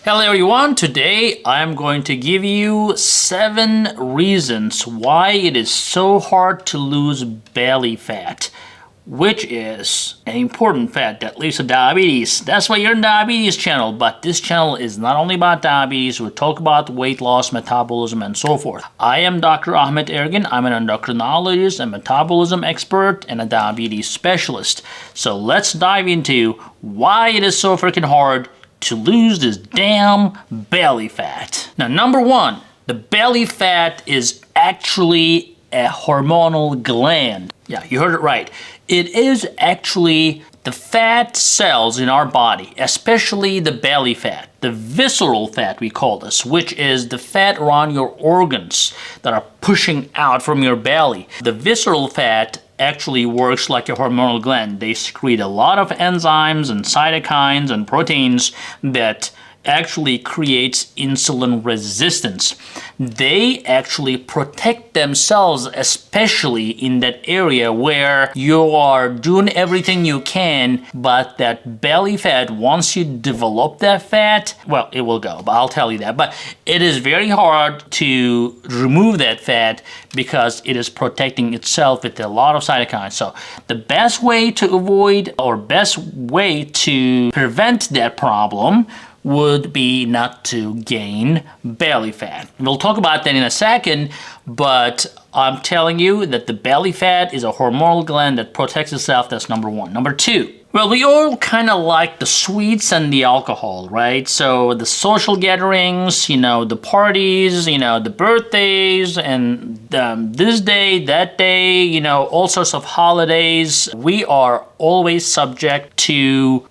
Hello everyone, today I'm going to give you 7 reasons why it is so hard to lose belly fat, which is an important fat that leads to diabetes. That's why you're in diabetes channel, but this channel is not only about diabetes, we talk about weight loss, metabolism, and so forth. I am Dr. Ahmet Ergin. I'm an endocrinologist, a metabolism expert, and a diabetes specialist. So let's dive into why it is so freaking hard to lose this damn belly fat. Now, number 1, the belly fat is actually a hormonal gland. Yeah, you heard it right. It is actually the fat cells in our body, especially the belly fat, the visceral fat we call this, which is the fat around your organs that are pushing out from your belly. The visceral fat actually works like a hormonal gland. They secrete a lot of enzymes and cytokines and proteins that actually creates insulin resistance. They actually protect themselves, especially in that area where you are doing everything you can, but that belly fat, once you develop that fat, well, it will go, but I'll tell you that. But it is very hard to remove that fat because it is protecting itself with a lot of cytokines. So the best way to avoid or best way to prevent that problem would be not to gain belly fat. We'll talk about that in a second, but I'm telling you that the belly fat is a hormonal gland that protects itself. That's number 1. Number 2, well, we all kind of like the sweets and the alcohol, right? So the social gatherings, the parties, the birthdays, and this day, that day, all sorts of holidays. We are always subject to,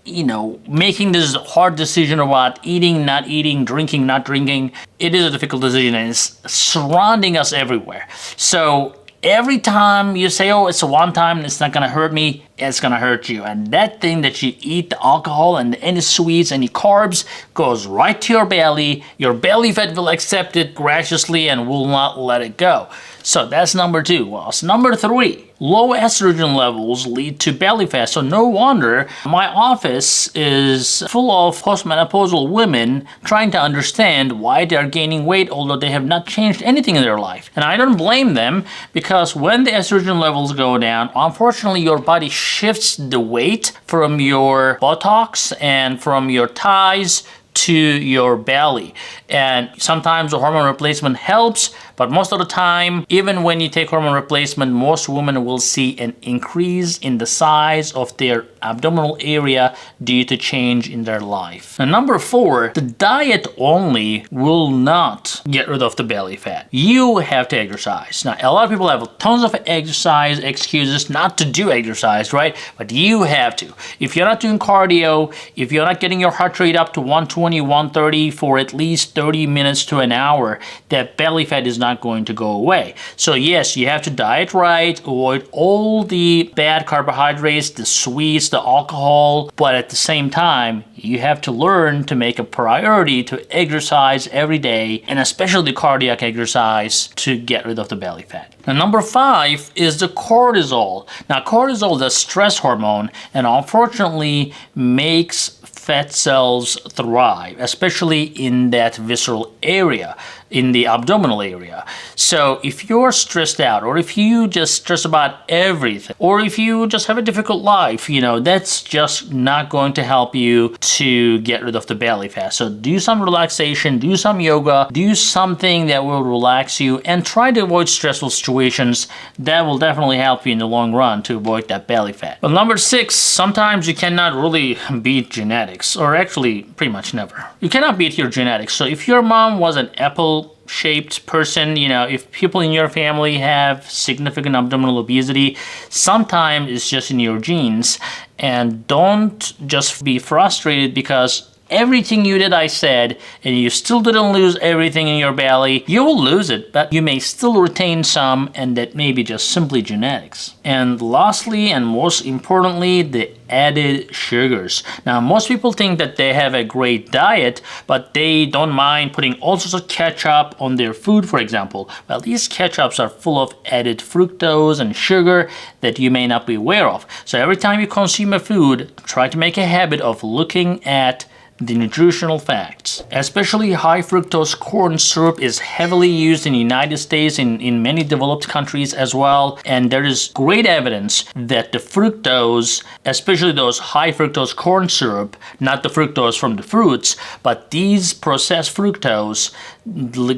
making this hard decision about eating, not eating, drinking, not drinking. It is a difficult decision and it's surrounding us everywhere. So every time you say, oh, it's a one time, it's not gonna hurt me, it's gonna hurt you. And that thing that you eat, the alcohol and any sweets, any carbs, goes right to your belly. Your belly fat will accept it graciously and will not let it go. So that's number 2. Well, so number 3, low estrogen levels lead to belly fat. So no wonder my office is full of postmenopausal women trying to understand why they are gaining weight, although they have not changed anything in their life. And I don't blame them, because when the estrogen levels go down, unfortunately your body shifts the weight from your buttocks and from your thighs to your belly. And sometimes the hormone replacement helps, but most of the time, even when you take hormone replacement, most women will see an increase in the size of their abdominal area due to change in their life. And number 4, the diet only will not get rid of the belly fat. You have to exercise. Now, a lot of people have tons of exercise excuses not to do exercise, right? But you have to. If you're not doing cardio, if you're not getting your heart rate up to 120, 130 for at least 30 minutes to an hour, that belly fat is not going to go away. So yes, you have to diet right, avoid all the bad carbohydrates, the sweets, the alcohol, but at the same time, you have to learn to make a priority to exercise every day, and especially cardiac exercise, to get rid of the belly fat. Now, number 5 is the cortisol. Now, cortisol is a stress hormone and unfortunately makes fat cells thrive, especially in that visceral area, in the abdominal area. So if you're stressed out, or if you just stress about everything, or if you just have a difficult life, that's just not going to help you to get rid of the belly fat. So do some relaxation, do some yoga, do something that will relax you, and try to avoid stressful situations. That will definitely help you in the long run to avoid that belly fat. But number 6, sometimes you cannot really beat genetics, or actually pretty much never. You cannot beat your genetics. So if your mom was an apple-shaped person, if people in your family have significant abdominal obesity, sometimes it's just in your genes. And don't just be frustrated because everything you did, I said, and you still didn't lose everything in your belly. You will lose it, but you may still retain some, and that may be just simply genetics. And lastly, and most importantly, the added sugars. Now, most people think that they have a great diet, but they don't mind putting all sorts of ketchup on their food, for example. Well, these ketchups are full of added fructose and sugar that you may not be aware of. So every time you consume a food, try to make a habit of looking at the nutritional facts. Especially high fructose corn syrup is heavily used in the United States, in many developed countries as well. And there is great evidence that the fructose, especially those high fructose corn syrup, not the fructose from the fruits, but these processed fructose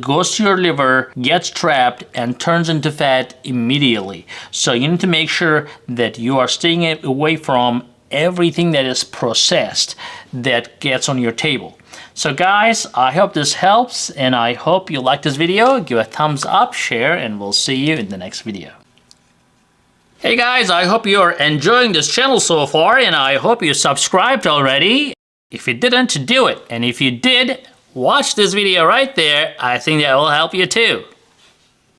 goes to your liver, gets trapped, and turns into fat immediately. So you need to make sure that you are staying away from everything that is processed that gets on your table. So guys, I hope this helps, and I hope you like this video. Give a thumbs up, share, and we'll see you in the next video. Hey guys, I hope you're enjoying this channel so far, and I hope you subscribed already. If you didn't, do it. And if you did, watch this video right there. I think that will help you too.